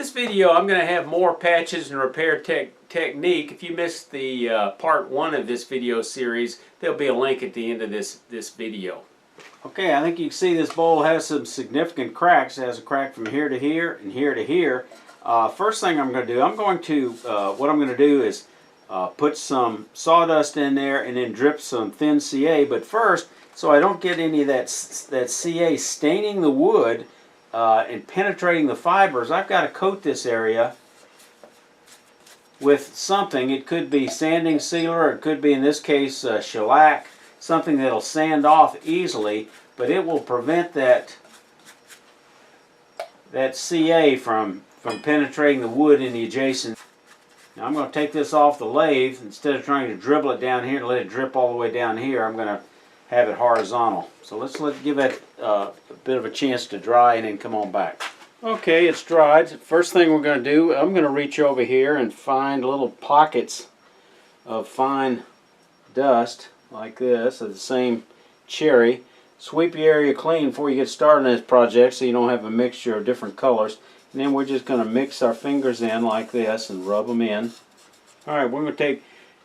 this video, I'm going to have more patches and repair technique. If you missed the part 1 of this video series, there'll be a link at the end of this video. Okay, I think you can see this bowl has some significant cracks. It has a crack from here to here and here to here. First thing I'm going to do, what I'm going to do is put some sawdust in there and then drip some thin CA. But first, so I don't get any of that CA staining the wood and penetrating the fibers, I've got to coat this area with something. It could be sanding sealer, or it could be, in this case, shellac, something that'll sand off easily, but it will prevent that CA from penetrating the wood in the adjacent. Now I'm going to take this off the lathe. Instead of trying to dribble it down here and let it drip all the way down here, I'm going to have it horizontal. So let's give it a bit of a chance to dry and then come on back. Okay, it's dried. First thing we're going to do, I'm going to reach over here and find little pockets of fine dust like this of the same cherry. Sweep your area clean before you get started on this project so you don't have a mixture of different colors. And then we're just going to mix our fingers in like this and rub them in. Alright, we're going to take,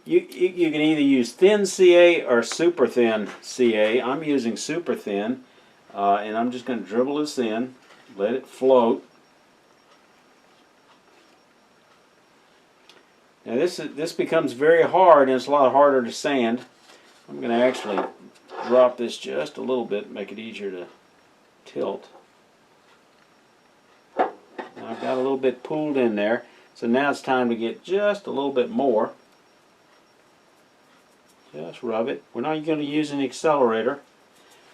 you can either use thin CA or super thin CA. I'm using super thin, and I'm just going to dribble this in, let it float. Now this becomes very hard, and it's a lot harder to sand. I'm going to actually drop this just a little bit, make it easier to tilt. Now I've got a little bit pooled in there, so now it's time to get just a little bit more. Just rub it. We're not going to use an accelerator,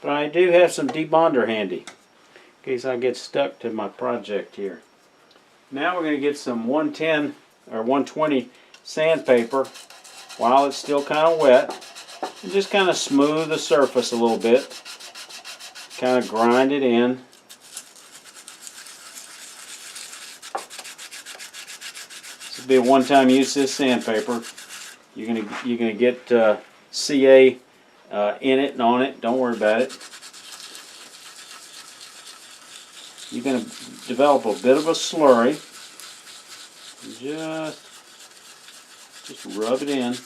but I do have some debonder handy in case I get stuck to my project here. Now we're going to get some 110 or 120 sandpaper while it's still kind of wet, and just kind of smooth the surface a little bit. Kind of grind it in. This will be a one-time use, this sandpaper. You're gonna get CA in it and on it. Don't worry about it. You're gonna develop a bit of a slurry. Just rub it in.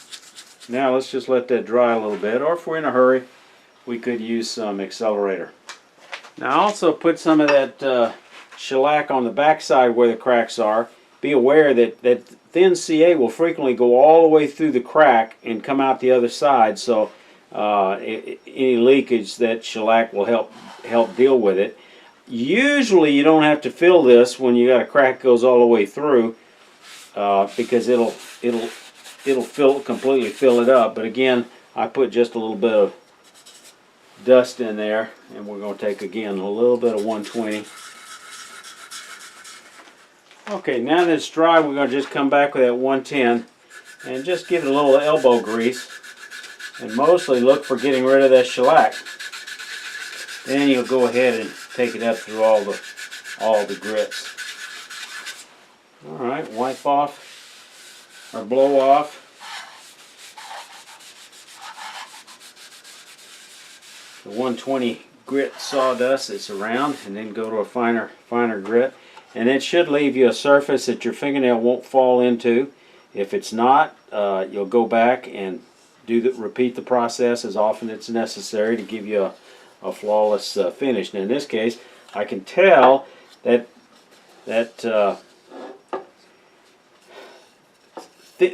Now let's just let that dry a little bit. Or if we're in a hurry, we could use some accelerator. Now I also put some of that shellac on the back side where the cracks are. Be aware that thin CA will frequently go all the way through the crack and come out the other side, so any leakage, that shellac will help deal with it. Usually you don't have to fill this when you got a crack that goes all the way through, because it'll completely fill it up. But again, I put just a little bit of dust in there, and we're going to take again a little bit of 120. Okay, now that it's dry, we're going to just come back with that 110 and just give it a little elbow grease, and mostly look for getting rid of that shellac. Then you'll go ahead and take it up through all the grits. Alright, wipe off or blow off the 120 grit sawdust that's around, and then go to a finer grit. And it should leave you a surface that your fingernail won't fall into. If it's not, you'll go back and repeat the process as often as necessary to give you a flawless finish. And in this case, I can tell that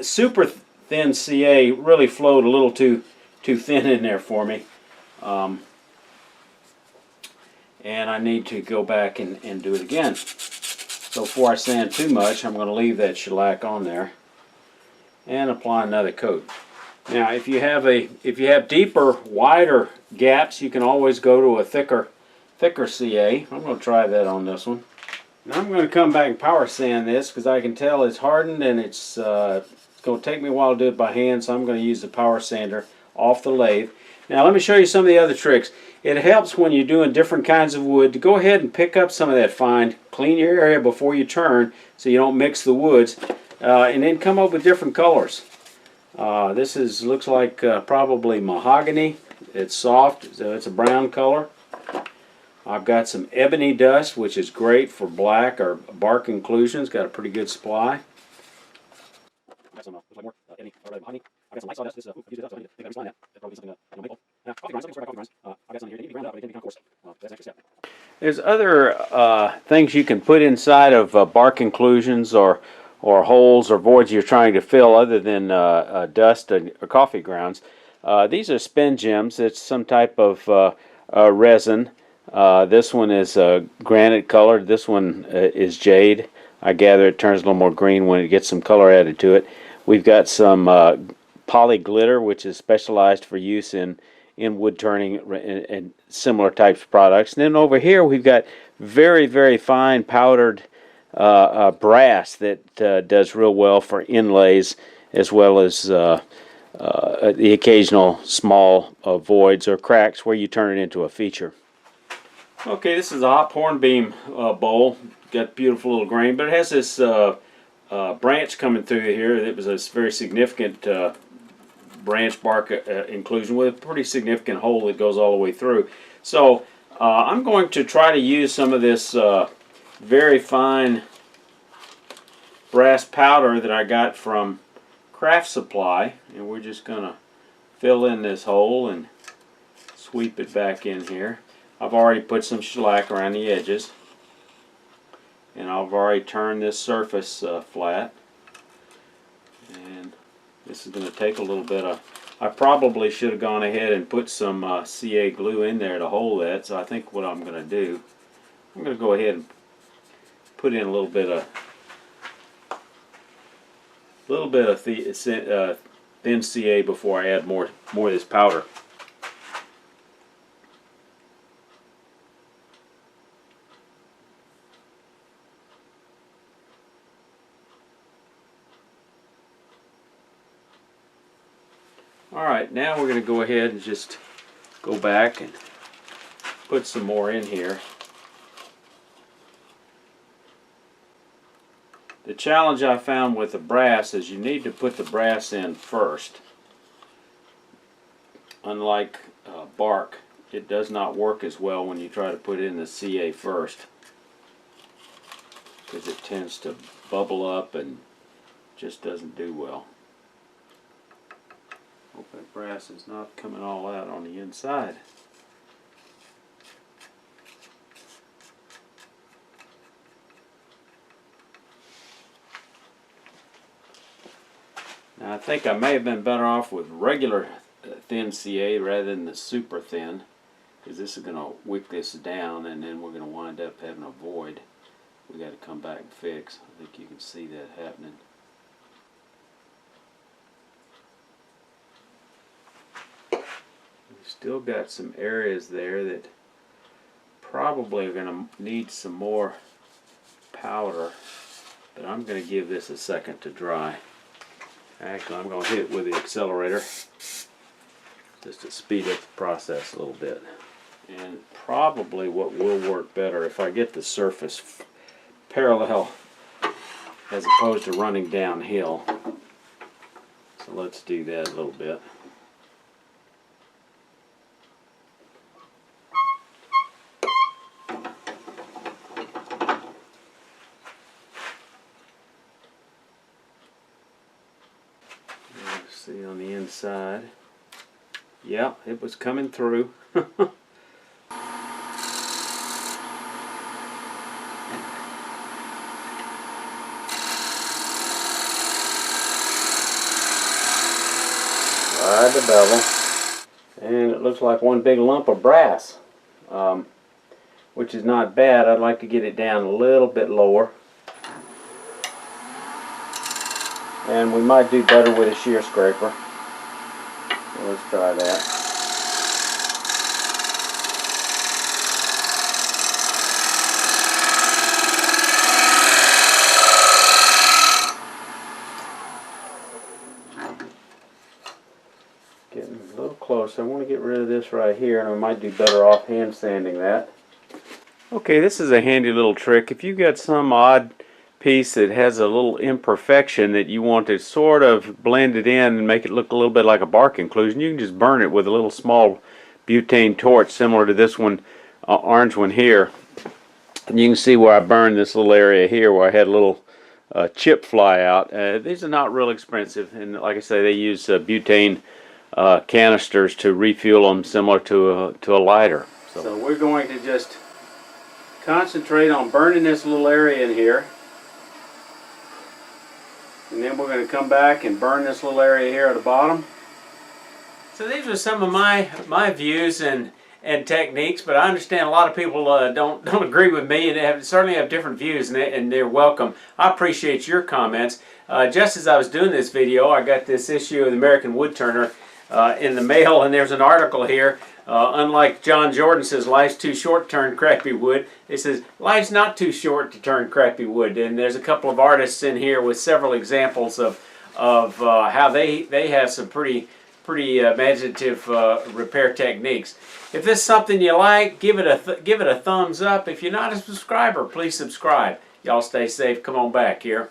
super thin CA really flowed a little too thin in there for me. And I need to go back and do it again. So before I sand too much, I'm going to leave that shellac on there and apply another coat. Now, if you have deeper, wider gaps, you can always go to a thicker CA. I'm going to try that on this one. Now I'm going to come back and power sand this because I can tell it's hardened, and it's going to take me a while to do it by hand, so I'm going to use the power sander off the lathe. Now let me show you some of the other tricks. It helps when you're doing different kinds of wood to go ahead and pick up some of that fine, clean your area before you turn so you don't mix the woods, and then come up with different colors. This looks like probably mahogany. It's soft, so it's a brown color. I've got some ebony dust, which is great for black or bark inclusions. Got a pretty good supply. Got some looks like more ebony or mahogany. I got some light sawdust. This uses it up, so I need to think about respawn that. That'd probably be something maple. Now, coffee grinds. Let me sort coffee grinds. I got some here. They need to be ground up, but they can be ground coarse. That's an extra step. There's other things you can put inside of bark inclusions or holes or voids you're trying to fill other than dust or coffee grounds. These are spin gems. It's some type of resin. This one is granite colored. This one is jade. I gather it turns a little more green when it gets some color added to it. We've got some poly glitter, which is specialized for use in wood turning and similar types of products. And then over here we've got very, very fine powdered brass that does real well for inlays, as well as the occasional small voids or cracks where you turn it into a feature. Okay, this is a hop hornbeam bowl. Got beautiful little grain, but it has this branch coming through here. It was a very significant branch bark inclusion with a pretty significant hole that goes all the way through. So I'm going to try to use some of this very fine brass powder that I got from Craft Supply, and we're just going to fill in this hole and sweep it back in here. I've already put some shellac around the edges, and I've already turned this surface flat, and this is going to take a little bit of, I probably should have gone ahead and put some CA glue in there to hold that, so I think what I'm going to do, I'm going to go ahead and put in a little bit of thin CA before I add more of this powder. Alright, now we're going to go ahead and just go back and put some more in here. The challenge I found with the brass is you need to put the brass in first. Unlike bark, it does not work as well when you try to put in the CA first, because it tends to bubble up and just doesn't do well. Hope that brass is not coming all out on the inside. Now I think I may have been better off with regular thin CA rather than the super thin, because this is going to wick this down and then we're going to wind up having a void we got to come back and fix. I think you can see that happening. Still got some areas there that probably are going to need some more powder, but I'm going to give this a second to dry. Actually, I'm going to hit it with the accelerator just to speed up the process a little bit. And probably what will work better if I get the surface parallel as opposed to running downhill. So let's do that a little bit. See on the inside. Yeah, it was coming through. Right the bevel. And it looks like one big lump of brass, which is not bad. I'd like to get it down a little bit lower. And we might do better with a shear scraper. So let's try that. Getting a little close. I want to get rid of this right here, and I might do better off hand sanding that. Okay, this is a handy little trick. If you've got some odd piece that has a little imperfection that you want to sort of blend it in and make it look a little bit like a bark inclusion, you can just burn it with a little small butane torch similar to this one orange one here. And you can see where I burned this little area here where I had a little chip fly out. These are not real expensive, and like I say, they use butane canisters to refuel them, similar to a lighter. So we're going to just concentrate on burning this little area in here, and then we're going to come back and burn this little area here at the bottom. So these are some of my views and techniques, but I understand a lot of people don't agree with me, and certainly have different views, and they're welcome. I appreciate your comments. Just as I was doing this video, I got this issue of the American Woodturner in the mail, and there's an article here. Unlike John Jordan says life's too short to turn crappy wood, it says life's not too short to turn crappy wood. And there's a couple of artists in here with several examples of how they have some pretty imaginative repair techniques. If this is something you like, give it a thumbs up. If you're not a subscriber, please subscribe. Y'all stay safe. Come on back here.